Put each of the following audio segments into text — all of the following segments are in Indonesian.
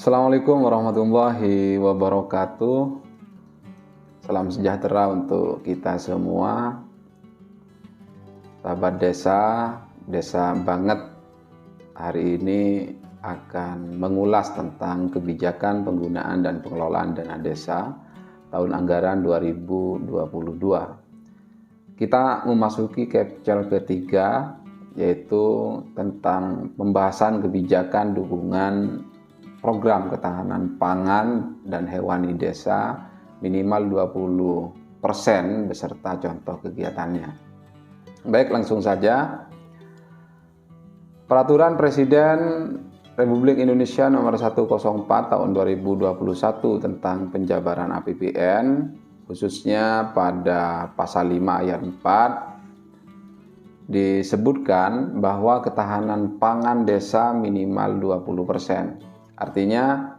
Assalamualaikum warahmatullahi wabarakatuh. Salam sejahtera untuk kita semua. Sahabat desa banget hari ini akan mengulas tentang kebijakan penggunaan dan pengelolaan dana desa tahun anggaran 2022. Kita memasuki capture ketiga, yaitu tentang pembahasan kebijakan dukungan program ketahanan pangan dan hewani desa minimal 20% beserta contoh kegiatannya. Baik, langsung saja. Peraturan Presiden Republik Indonesia nomor 104 tahun 2021 tentang penjabaran APBN, khususnya pada pasal 5 ayat 4 disebutkan bahwa ketahanan pangan desa minimal 20%. Artinya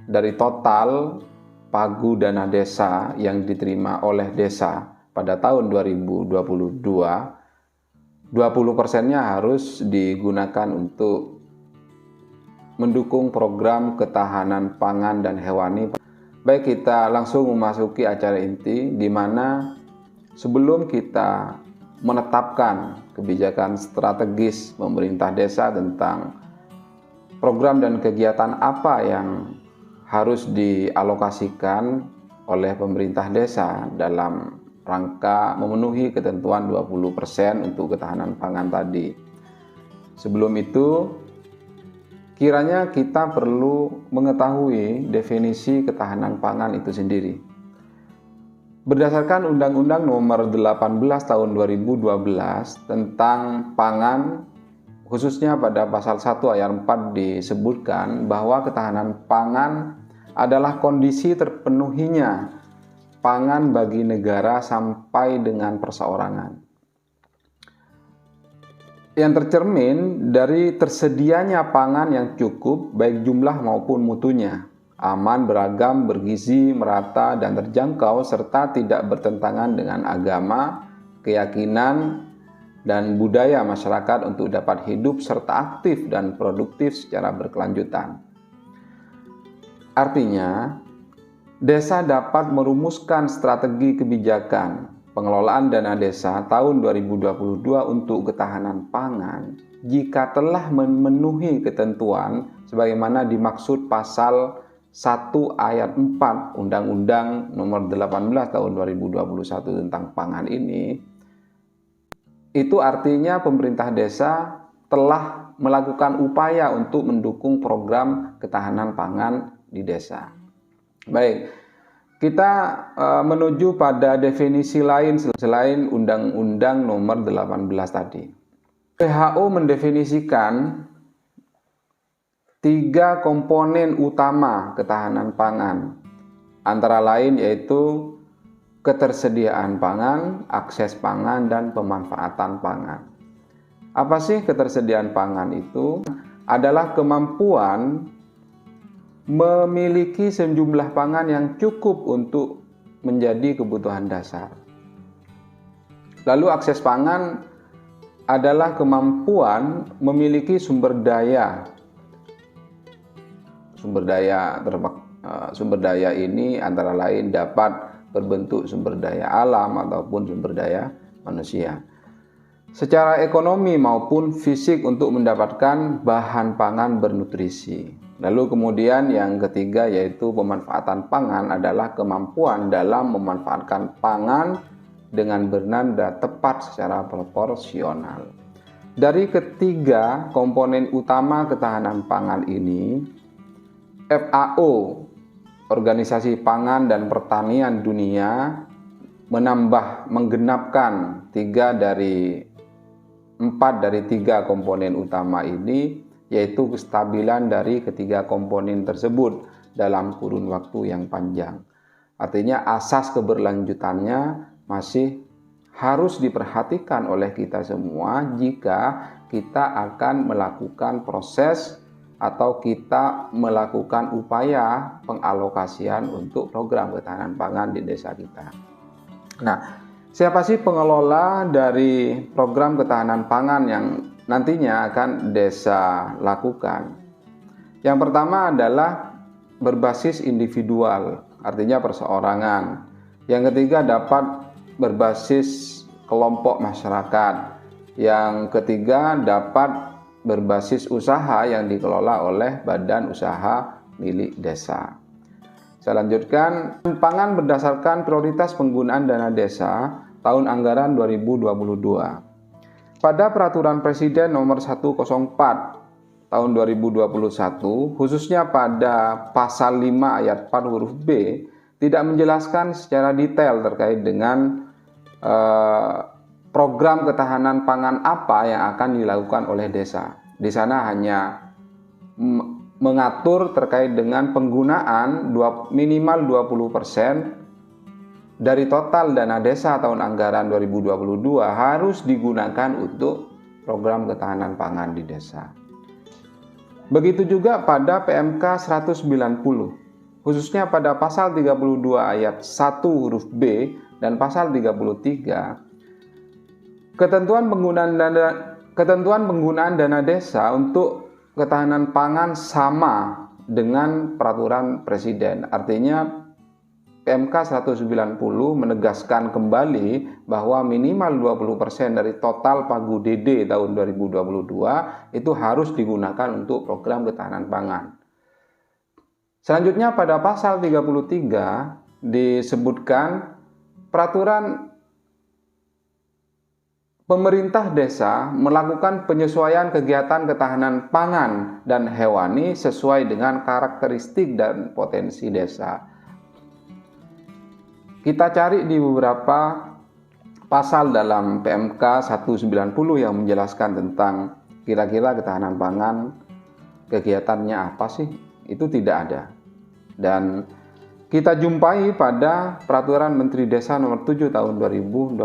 dari total pagu dana desa yang diterima oleh desa pada tahun 2022, 20%-nya harus digunakan untuk mendukung program ketahanan pangan dan hewani. Baik, kita langsung memasuki acara inti, di mana sebelum kita menetapkan kebijakan strategis pemerintah desa tentang program dan kegiatan apa yang harus dialokasikan oleh pemerintah desa dalam rangka memenuhi ketentuan 20% untuk ketahanan pangan tadi. Sebelum itu, kiranya kita perlu mengetahui definisi ketahanan pangan itu sendiri. Berdasarkan Undang-Undang Nomor 18 Tahun 2012 tentang pangan, khususnya pada pasal 1 ayat 4 disebutkan bahwa ketahanan pangan adalah kondisi terpenuhinya pangan bagi negara sampai dengan perseorangan, yang tercermin dari tersedianya pangan yang cukup baik jumlah maupun mutunya, aman, beragam, bergizi, merata, dan terjangkau, serta tidak bertentangan dengan agama, keyakinan, dan budaya masyarakat untuk dapat hidup serta aktif dan produktif secara berkelanjutan. Artinya, desa dapat merumuskan strategi kebijakan pengelolaan dana desa tahun 2022 untuk ketahanan pangan jika telah memenuhi ketentuan sebagaimana dimaksud pasal 1 ayat 4 Undang-Undang Nomor 18 Tahun 2021 tentang pangan ini. Itu artinya pemerintah desa telah melakukan upaya untuk mendukung program ketahanan pangan di desa. Baik, kita menuju pada definisi lain selain Undang-Undang Nomor 18 tadi. WHO mendefinisikan 3 komponen utama ketahanan pangan, antara lain yaitu ketersediaan pangan, akses pangan, dan pemanfaatan pangan. Apa sih ketersediaan pangan itu? Adalah kemampuan memiliki sejumlah pangan yang cukup untuk menjadi kebutuhan dasar. Lalu akses pangan adalah kemampuan memiliki sumber daya. Sumber daya ini antara lain dapat berbentuk sumber daya alam ataupun sumber daya manusia, secara ekonomi maupun fisik untuk mendapatkan bahan pangan bernutrisi. Lalu kemudian yang ketiga yaitu pemanfaatan pangan adalah kemampuan dalam memanfaatkan pangan dengan bernada tepat secara proporsional. Dari ketiga komponen utama ketahanan pangan ini, FAO, Organisasi Pangan dan Pertanian Dunia, menggenapkan 4 dari 3 komponen utama ini, yaitu kestabilan dari ketiga komponen tersebut dalam kurun waktu yang panjang. Artinya asas keberlanjutannya masih harus diperhatikan oleh kita semua jika kita akan melakukan proses atau kita melakukan upaya pengalokasian untuk program ketahanan pangan di desa kita. Nah, siapa sih pengelola dari program ketahanan pangan yang nantinya akan desa lakukan? Yang pertama adalah berbasis individual, artinya perseorangan. Yang ketiga dapat berbasis kelompok masyarakat. Yang ketiga dapat berbasis usaha yang dikelola oleh badan usaha milik desa. Saya lanjutkan, pangan berdasarkan prioritas penggunaan dana desa tahun anggaran 2022. Pada Peraturan Presiden Nomor 104 tahun 2021, khususnya pada Pasal 5 Ayat 4 huruf B, tidak menjelaskan secara detail terkait dengan program ketahanan pangan apa yang akan dilakukan oleh desa. Di sana hanya mengatur terkait dengan penggunaan minimal 20% dari total dana desa tahun anggaran 2022 harus digunakan untuk program ketahanan pangan di desa. Begitu juga pada PMK 190, khususnya pada pasal 32 ayat 1 huruf B dan pasal 33, ketentuan penggunaan dana desa untuk ketahanan pangan sama dengan peraturan presiden. Artinya PMK 190 menegaskan kembali bahwa minimal 20% dari total pagu DD tahun 2022 itu harus digunakan untuk program ketahanan pangan. Selanjutnya pada pasal 33 disebutkan peraturan pemerintah desa melakukan penyesuaian kegiatan ketahanan pangan dan hewani sesuai dengan karakteristik dan potensi desa. Kita cari di beberapa pasal dalam PMK 190 yang menjelaskan tentang kira-kira ketahanan pangan, kegiatannya apa sih? Itu tidak ada. Dan kita jumpai pada Peraturan Menteri Desa Nomor 7 Tahun 2021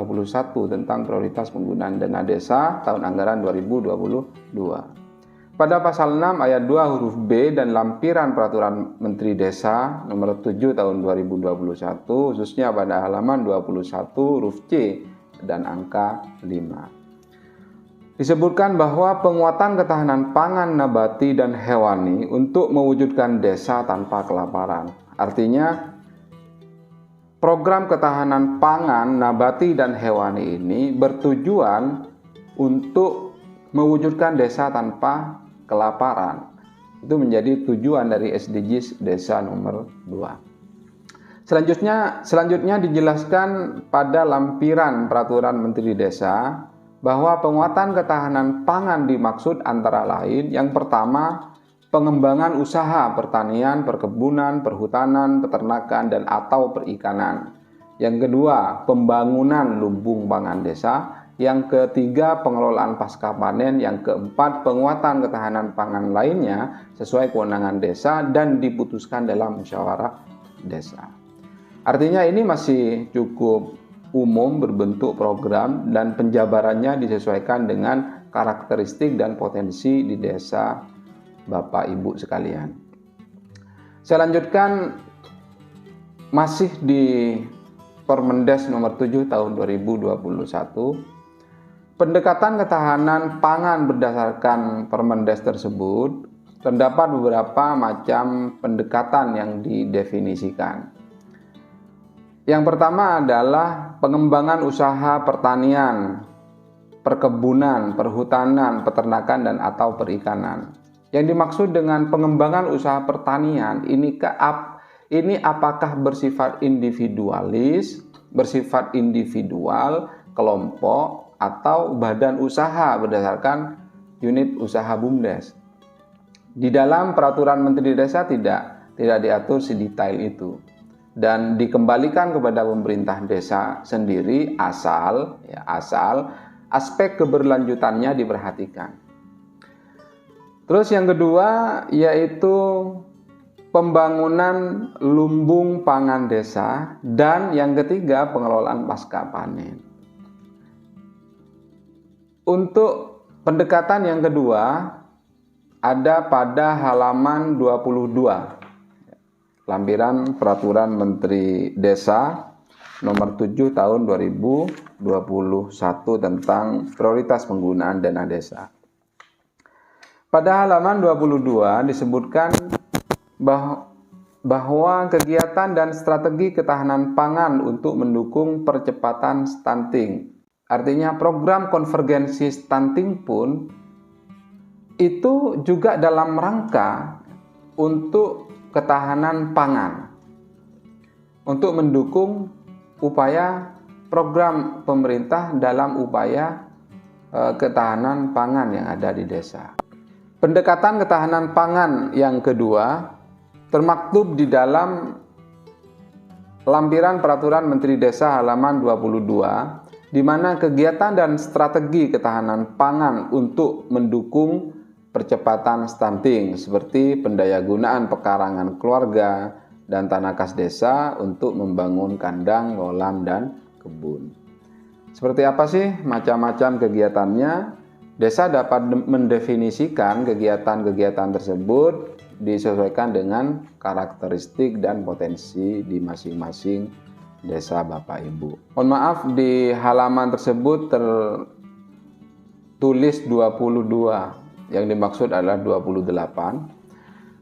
tentang prioritas penggunaan dana desa tahun anggaran 2022. Pada pasal 6 ayat 2 huruf B dan lampiran Peraturan Menteri Desa Nomor 7 Tahun 2021, khususnya pada halaman 21 huruf C dan angka 5. Disebutkan bahwa penguatan ketahanan pangan nabati dan hewani untuk mewujudkan desa tanpa kelaparan. Artinya, program ketahanan pangan nabati dan hewani ini bertujuan untuk mewujudkan desa tanpa kelaparan. Itu menjadi tujuan dari SDGs Desa nomor 2. Selanjutnya dijelaskan pada lampiran Peraturan Menteri Desa bahwa penguatan ketahanan pangan dimaksud antara lain yang pertama, pengembangan usaha pertanian, perkebunan, perhutanan, peternakan, dan atau perikanan. Yang kedua, pembangunan lumbung pangan desa. Yang ketiga, pengelolaan pasca panen. Yang keempat, penguatan ketahanan pangan lainnya sesuai kewenangan desa dan diputuskan dalam musyawarah desa. Artinya ini masih cukup umum berbentuk program dan penjabarannya disesuaikan dengan karakteristik dan potensi di desa Bapak Ibu sekalian. Saya lanjutkan masih di Permendes nomor 7 tahun 2021. Pendekatan ketahanan pangan berdasarkan Permendes tersebut terdapat beberapa macam pendekatan yang didefinisikan. Yang pertama adalah pengembangan usaha pertanian, perkebunan, perhutanan, peternakan, dan atau perikanan. Yang dimaksud dengan pengembangan usaha pertanian ini apakah bersifat individualis, bersifat individual, kelompok, atau badan usaha berdasarkan unit usaha BUMDes. Di dalam Peraturan Menteri Desa tidak diatur sedetail itu dan dikembalikan kepada pemerintah desa sendiri asal aspek keberlanjutannya diperhatikan. Terus yang kedua yaitu pembangunan lumbung pangan desa dan yang ketiga pengelolaan pasca panen. Untuk pendekatan yang kedua ada pada halaman 22 lampiran Peraturan Menteri Desa Nomor 7 Tahun 2021 tentang prioritas penggunaan dana desa. Pada halaman 22 disebutkan bahwa bahwa kegiatan dan strategi ketahanan pangan untuk mendukung percepatan stunting. Artinya program konvergensi stunting pun itu juga dalam rangka untuk ketahanan pangan, untuk mendukung upaya program pemerintah dalam upaya ketahanan pangan yang ada di desa. Pendekatan ketahanan pangan yang kedua termaktub di dalam lampiran Peraturan Menteri Desa halaman 22, di mana kegiatan dan strategi ketahanan pangan untuk mendukung percepatan stunting seperti pendayagunaan pekarangan keluarga dan tanah kas desa untuk membangun kandang, kolam, dan kebun. Seperti apa sih macam-macam kegiatannya? Desa dapat mendefinisikan kegiatan-kegiatan tersebut disesuaikan dengan karakteristik dan potensi di masing-masing desa Bapak Ibu. Mohon maaf, di halaman tersebut tertulis 22, yang dimaksud adalah 28.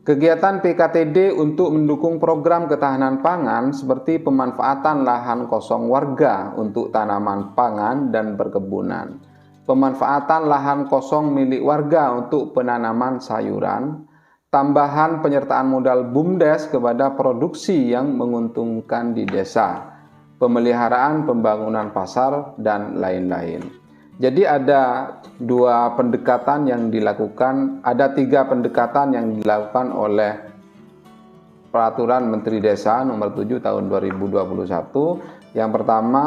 Kegiatan PKTD untuk mendukung program ketahanan pangan seperti pemanfaatan lahan kosong warga untuk tanaman pangan dan perkebunan, pemanfaatan lahan kosong milik warga untuk penanaman sayuran, tambahan penyertaan modal BUMDes kepada produksi yang menguntungkan di desa, pemeliharaan pembangunan pasar, dan lain-lain. Jadi ada tiga pendekatan yang dilakukan oleh Peraturan Menteri Desa nomor 7 tahun 2021. Yang pertama,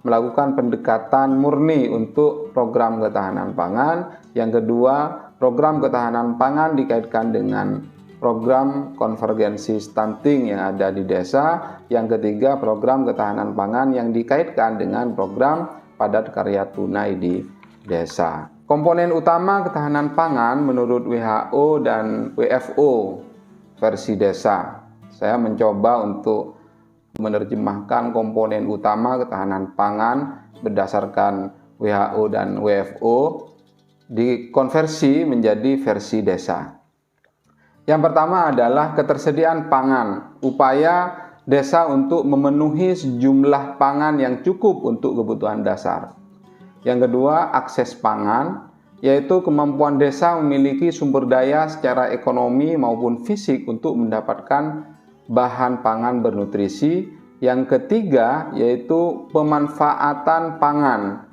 melakukan pendekatan murni untuk program ketahanan pangan. Yang kedua, program ketahanan pangan dikaitkan dengan program konvergensi stunting yang ada di desa. Yang ketiga, program ketahanan pangan yang dikaitkan dengan program padat karya tunai di desa. Komponen utama ketahanan pangan menurut WHO dan WFO versi desa. Saya mencoba untuk menerjemahkan komponen utama ketahanan pangan berdasarkan WHO dan WFO dikonversi menjadi versi desa. Yang pertama adalah ketersediaan pangan, upaya desa untuk memenuhi sejumlah pangan yang cukup untuk kebutuhan dasar. Yang kedua, akses pangan, yaitu kemampuan desa memiliki sumber daya secara ekonomi maupun fisik untuk mendapatkan bahan pangan bernutrisi. Yang ketiga, yaitu pemanfaatan pangan.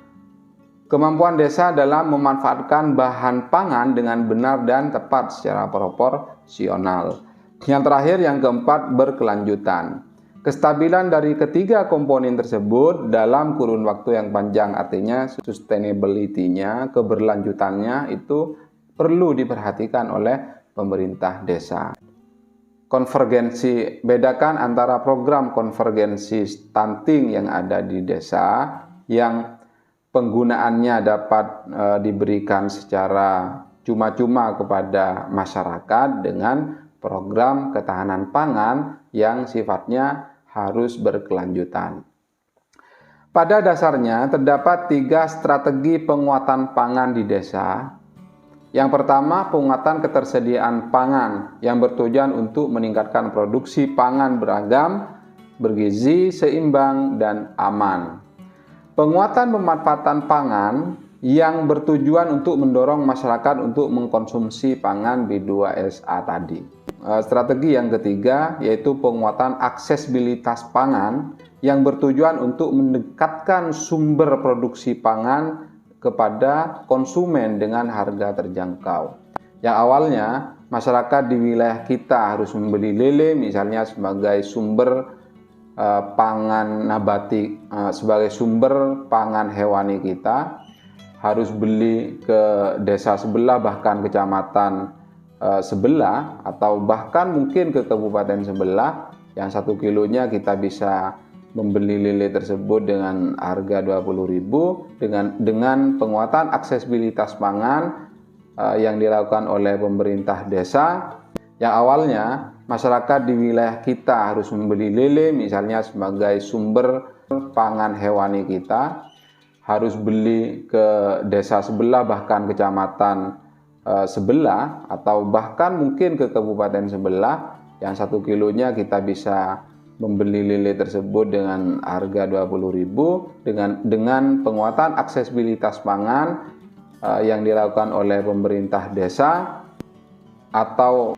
Kemampuan desa dalam memanfaatkan bahan pangan dengan benar dan tepat secara proporsional. Yang terakhir, yang keempat, berkelanjutan. Kestabilan dari ketiga komponen tersebut dalam kurun waktu yang panjang, artinya sustainability-nya, keberlanjutannya itu perlu diperhatikan oleh pemerintah desa. Konvergensi, bedakan antara program konvergensi stunting yang ada di desa yang penggunaannya dapat diberikan secara cuma-cuma kepada masyarakat dengan program ketahanan pangan yang sifatnya harus berkelanjutan. Pada dasarnya terdapat 3 strategi penguatan pangan di desa. Yang pertama, penguatan ketersediaan pangan yang bertujuan untuk meningkatkan produksi pangan beragam, bergizi, seimbang, dan aman. Penguatan pemanfaatan pangan yang bertujuan untuk mendorong masyarakat untuk mengkonsumsi pangan B2SA tadi. Strategi yang ketiga yaitu penguatan aksesibilitas pangan yang bertujuan untuk mendekatkan sumber produksi pangan kepada konsumen dengan harga terjangkau. Yang awalnya masyarakat di wilayah kita harus membeli lele misalnya sebagai sumber pangan nabati, sebagai sumber pangan hewani kita, harus beli ke desa sebelah bahkan kecamatan sebelah atau bahkan mungkin ke kabupaten sebelah yang 1 kilonya kita bisa membeli lele tersebut dengan harga 20.000 dengan penguatan aksesibilitas pangan yang dilakukan oleh pemerintah desa. Yang awalnya masyarakat di wilayah kita harus membeli lele misalnya sebagai sumber pangan hewani kita, harus beli ke desa sebelah bahkan kecamatan sebelah atau bahkan mungkin ke kabupaten sebelah Yang 1 kilonya kita bisa membeli lele tersebut dengan harga 20.000 dengan penguatan aksesibilitas pangan yang dilakukan oleh pemerintah desa, atau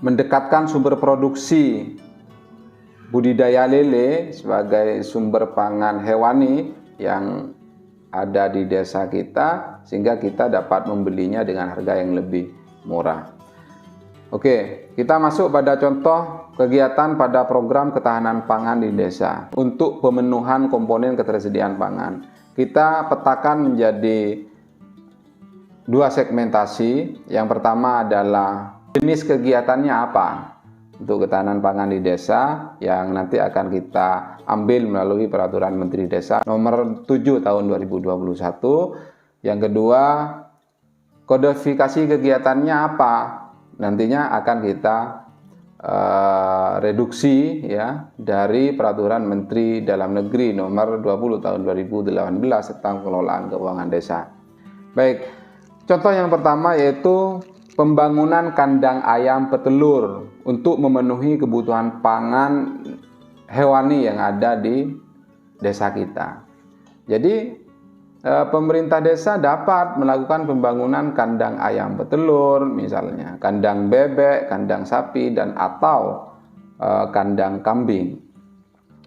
mendekatkan sumber produksi budidaya lele sebagai sumber pangan hewani yang ada di desa kita, sehingga kita dapat membelinya dengan harga yang lebih murah. Oke, kita masuk pada contoh kegiatan pada program ketahanan pangan di desa. Untuk pemenuhan komponen ketersediaan pangan, kita petakan menjadi 2 segmentasi. Yang pertama adalah jenis kegiatannya apa untuk ketahanan pangan di desa, yang nanti akan kita ambil melalui Peraturan Menteri Desa Nomor 7 Tahun 2021. Yang kedua, kodifikasi kegiatannya apa, nantinya akan kita reduksi ya dari Peraturan Menteri Dalam Negeri Nomor 20 Tahun 2018 tentang pengelolaan keuangan desa. Baik, contoh yang pertama yaitu pembangunan kandang ayam petelur untuk memenuhi kebutuhan pangan hewani yang ada di desa kita. Jadi pemerintah desa dapat melakukan pembangunan kandang ayam petelur, misalnya kandang bebek, kandang sapi, dan atau kandang kambing.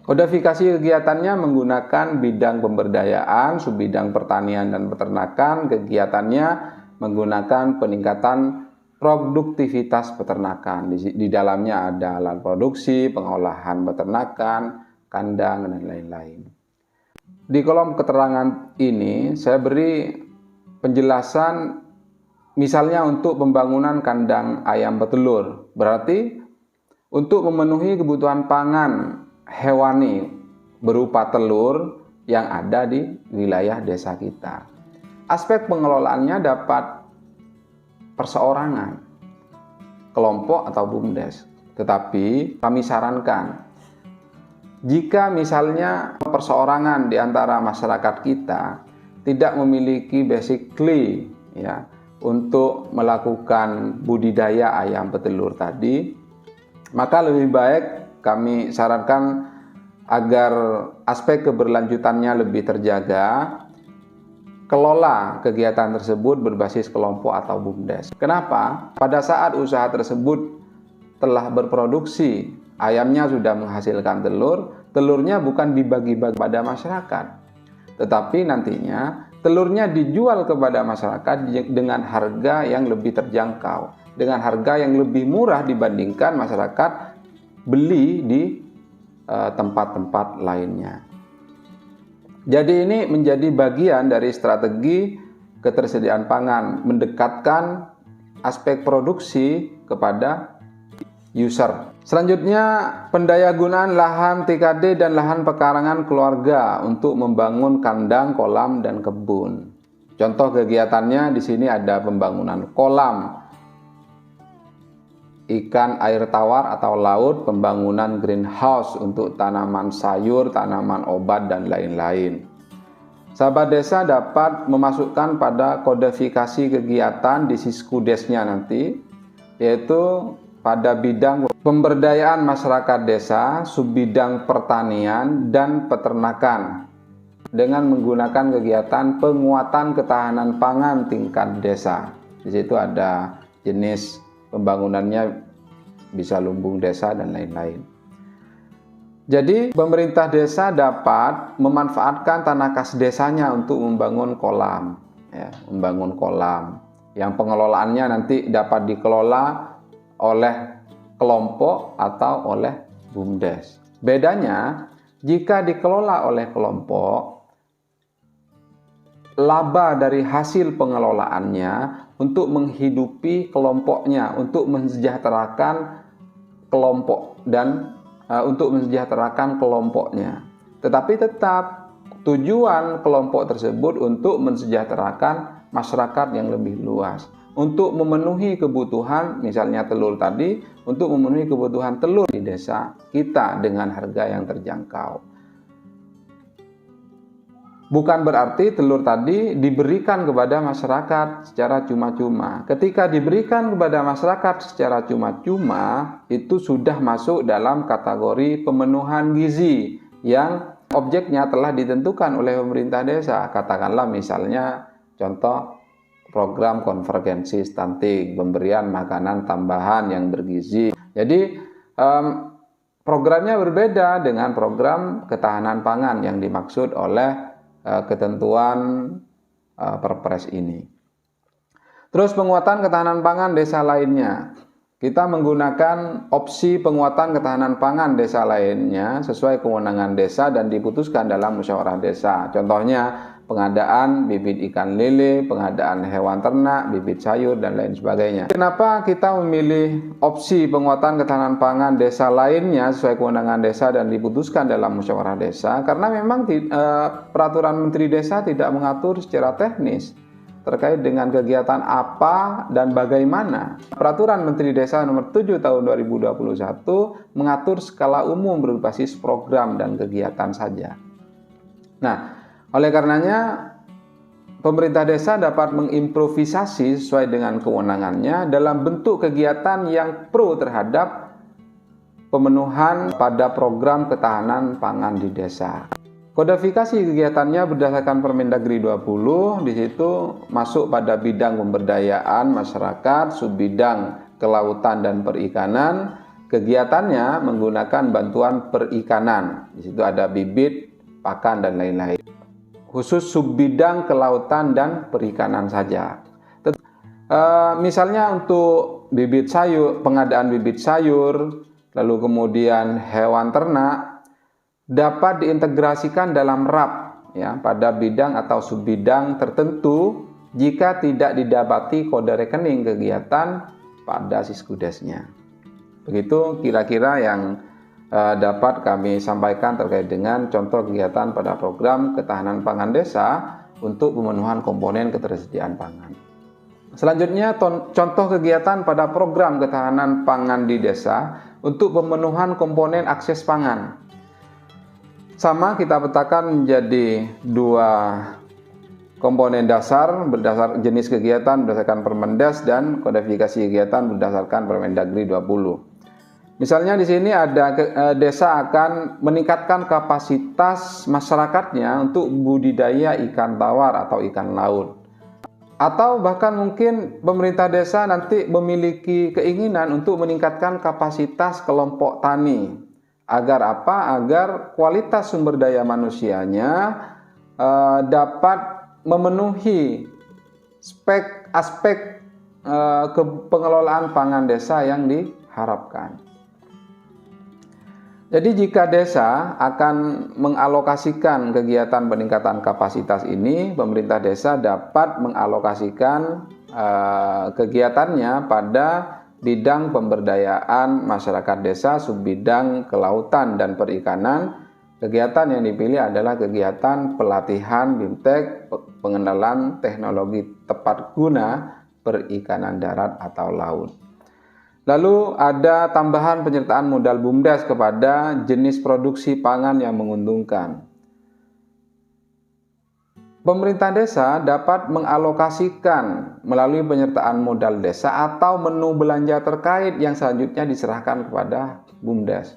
Kodifikasi kegiatannya menggunakan bidang pemberdayaan, subbidang pertanian dan peternakan. Kegiatannya menggunakan peningkatan produktivitas peternakan. Di dalamnya ada alat produksi, pengolahan peternakan, kandang, dan lain-lain. Di kolom keterangan ini saya beri penjelasan misalnya untuk pembangunan kandang ayam petelur. Berarti untuk memenuhi kebutuhan pangan hewani berupa telur yang ada di wilayah desa kita. Aspek pengelolaannya dapat perseorangan, kelompok atau BUMDes. Tetapi kami sarankan, jika misalnya perseorangan di antara masyarakat kita tidak memiliki basically ya untuk melakukan budidaya ayam petelur tadi, maka lebih baik kami sarankan agar aspek keberlanjutannya lebih terjaga, kelola kegiatan tersebut berbasis kelompok atau BUMDes. Kenapa? Pada saat usaha tersebut telah berproduksi, ayamnya sudah menghasilkan telur, telurnya bukan dibagi-bagi pada masyarakat, tetapi nantinya telurnya dijual kepada masyarakat dengan harga yang lebih terjangkau, dengan harga yang lebih murah dibandingkan masyarakat beli di tempat-tempat lainnya. Jadi ini menjadi bagian dari strategi ketersediaan pangan, mendekatkan aspek produksi kepada user. Selanjutnya, pendayagunaan lahan TKD dan lahan pekarangan keluarga untuk membangun kandang, kolam, dan kebun. Contoh kegiatannya di sini ada pembangunan kolam ikan air tawar atau laut, pembangunan greenhouse untuk tanaman sayur, tanaman obat, dan lain-lain. Sahabat desa dapat memasukkan pada kodifikasi kegiatan di Siskudesnya nanti, yaitu pada bidang pemberdayaan masyarakat desa, subbidang pertanian dan peternakan, dengan menggunakan kegiatan penguatan ketahanan pangan tingkat desa. Di situ ada jenis pembangunannya, bisa lumbung desa dan lain-lain. Jadi pemerintah desa dapat memanfaatkan tanah kas desanya untuk membangun kolam, ya, membangun kolam yang pengelolaannya nanti dapat dikelola oleh kelompok atau oleh BUMDes. Bedanya, jika dikelola oleh kelompok, laba dari hasil pengelolaannya untuk menghidupi kelompoknya, untuk mensejahterakan kelompok dan untuk mensejahterakan kelompoknya. Tetapi tetap tujuan kelompok tersebut untuk mensejahterakan masyarakat yang lebih luas, untuk memenuhi kebutuhan, misalnya telur tadi, untuk memenuhi kebutuhan telur di desa kita dengan harga yang terjangkau. Bukan berarti telur tadi diberikan kepada masyarakat secara cuma-cuma. Ketika diberikan kepada masyarakat secara cuma-cuma, itu sudah masuk dalam kategori pemenuhan gizi yang objeknya telah ditentukan oleh pemerintah desa. Katakanlah misalnya contoh program konvergensi stunting, pemberian makanan tambahan yang bergizi. Jadi programnya berbeda dengan program ketahanan pangan yang dimaksud oleh ketentuan Perpres ini. Terus penguatan ketahanan pangan desa lainnya. Kita menggunakan opsi penguatan ketahanan pangan desa lainnya sesuai kewenangan desa dan diputuskan dalam musyawarah desa. Contohnya pengadaan bibit ikan lele, pengadaan hewan ternak, bibit sayur, dan lain sebagainya. Kenapa kita memilih opsi penguatan ketahanan pangan desa lainnya sesuai kewenangan desa dan diputuskan dalam musyawarah desa? Karena memang peraturan Menteri Desa tidak mengatur secara teknis terkait dengan kegiatan apa dan bagaimana. Peraturan Menteri Desa nomor 7 tahun 2021 mengatur skala umum berbasis program dan kegiatan saja. Nah, oleh karenanya, pemerintah desa dapat mengimprovisasi sesuai dengan kewenangannya dalam bentuk kegiatan yang pro terhadap pemenuhan pada program ketahanan pangan di desa. Kodifikasi kegiatannya berdasarkan Permendagri 20, di situ masuk pada bidang pemberdayaan masyarakat, subbidang kelautan dan perikanan. Kegiatannya menggunakan bantuan perikanan. Di situ ada bibit, pakan, dan lain-lain. Khusus subbidang kelautan dan perikanan saja. Misalnya untuk bibit sayur, pengadaan bibit sayur, lalu kemudian hewan ternak, dapat diintegrasikan dalam RAP ya, pada bidang atau subbidang tertentu jika tidak didapati kode rekening kegiatan pada Siskudesnya. Begitu kira-kira yang dapat kami sampaikan terkait dengan contoh kegiatan pada program ketahanan pangan desa untuk pemenuhan komponen ketersediaan pangan. Selanjutnya contoh kegiatan pada program ketahanan pangan di desa untuk pemenuhan komponen akses pangan. Sama kita petakan menjadi dua komponen dasar berdasar jenis kegiatan berdasarkan Permendas dan kodifikasi kegiatan berdasarkan Permendagri 20. Misalnya di sini ada desa akan meningkatkan kapasitas masyarakatnya untuk budidaya ikan tawar atau ikan laut. Atau bahkan mungkin pemerintah desa nanti memiliki keinginan untuk meningkatkan kapasitas kelompok tani. Agar apa? Agar kualitas sumber daya manusianya dapat memenuhi aspek pengelolaan pangan desa yang diharapkan. Jadi jika desa akan mengalokasikan kegiatan peningkatan kapasitas ini, pemerintah desa dapat mengalokasikan kegiatannya pada bidang pemberdayaan masyarakat desa, subbidang kelautan dan perikanan. Kegiatan yang dipilih adalah kegiatan pelatihan BIMTEK, pengenalan teknologi tepat guna perikanan darat atau laut. Lalu ada tambahan penyertaan modal BUMDes kepada jenis produksi pangan yang menguntungkan. Pemerintah desa dapat mengalokasikan melalui penyertaan modal desa atau menu belanja terkait yang selanjutnya diserahkan kepada BUMDes.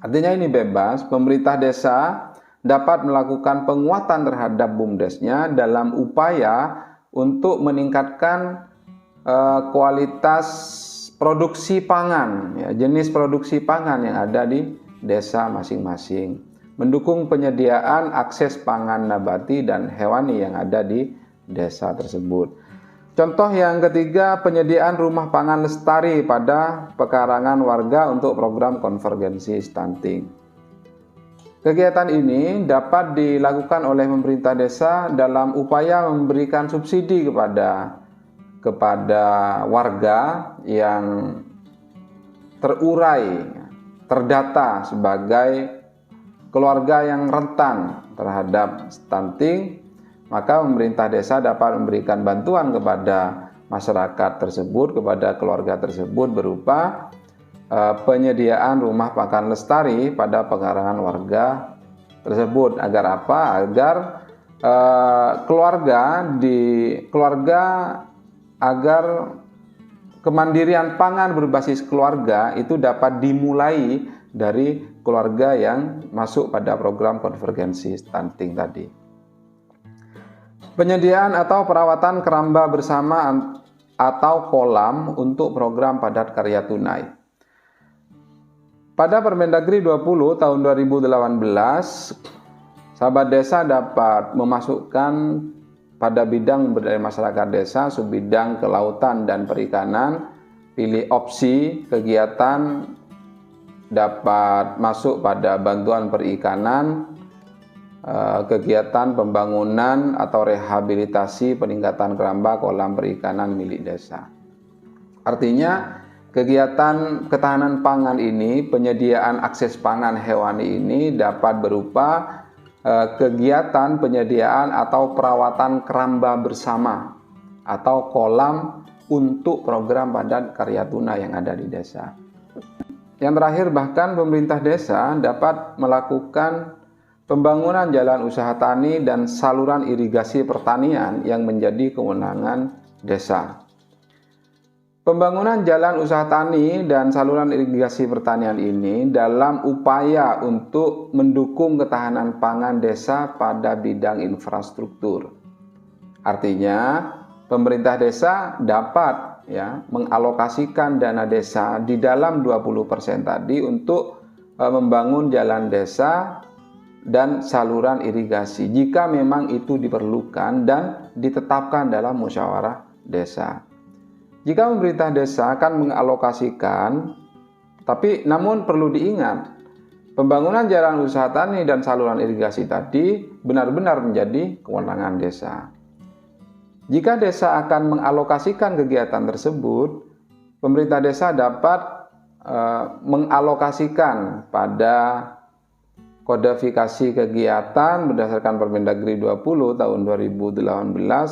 Artinya ini bebas, pemerintah desa dapat melakukan penguatan terhadap BUMDesnya dalam upaya untuk meningkatkan kualitas produksi pangan, ya, jenis produksi pangan yang ada di desa masing-masing, mendukung penyediaan akses pangan nabati dan hewani yang ada di desa tersebut. Contoh yang ketiga, penyediaan rumah pangan lestari pada pekarangan warga untuk program konvergensi stunting. Kegiatan ini dapat dilakukan oleh pemerintah desa dalam upaya memberikan subsidi kepada warga yang terurai, terdata sebagai keluarga yang rentan terhadap stunting, maka pemerintah desa dapat memberikan bantuan kepada masyarakat tersebut, kepada keluarga tersebut berupa penyediaan rumah makan lestari pada pekarangan warga tersebut. Agar apa? Agar keluarga agar kemandirian pangan berbasis keluarga itu dapat dimulai dari keluarga yang masuk pada program konvergensi stunting tadi. Penyediaan atau perawatan keramba bersama atau kolam untuk program padat karya tunai. Pada Permendagri 20 tahun 2018, sahabat desa dapat memasukkan pada bidang berdaya masyarakat desa, subbidang kelautan dan perikanan, pilih opsi kegiatan dapat masuk pada bantuan perikanan, kegiatan pembangunan atau rehabilitasi peningkatan keramba kolam perikanan milik desa. Artinya kegiatan ketahanan pangan ini, penyediaan akses pangan hewani ini dapat berupa kegiatan penyediaan atau perawatan keramba bersama atau kolam untuk program padat karya tunai yang ada di desa. Yang terakhir, bahkan pemerintah desa dapat melakukan pembangunan jalan usaha tani dan saluran irigasi pertanian yang menjadi kewenangan desa. Pembangunan jalan usaha tani dan saluran irigasi pertanian ini dalam upaya untuk mendukung ketahanan pangan desa pada bidang infrastruktur. Artinya, pemerintah desa dapat mengalokasikan dana desa di dalam 20% tadi untuk membangun jalan desa dan saluran irigasi jika memang itu diperlukan dan ditetapkan dalam musyawarah desa. Jika pemerintah desa akan mengalokasikan, tapi namun perlu diingat, pembangunan jalan usaha tani dan saluran irigasi tadi benar-benar menjadi kewenangan desa. Jika desa akan mengalokasikan kegiatan tersebut, pemerintah desa dapat mengalokasikan pada kodifikasi kegiatan berdasarkan Permendagri 20 tahun 2018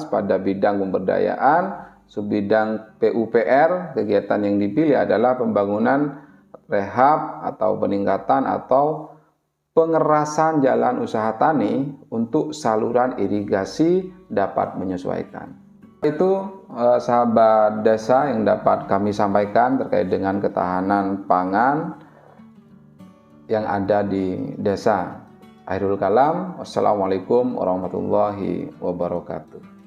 pada bidang pemberdayaan, subbidang PUPR. Kegiatan yang dipilih adalah pembangunan rehab atau peningkatan atau pengerasan jalan usaha tani untuk saluran irigasi dapat menyesuaikan. Itu sahabat desa yang dapat kami sampaikan terkait dengan ketahanan pangan yang ada di desa. Akhirul kalam, wassalamualaikum warahmatullahi wabarakatuh.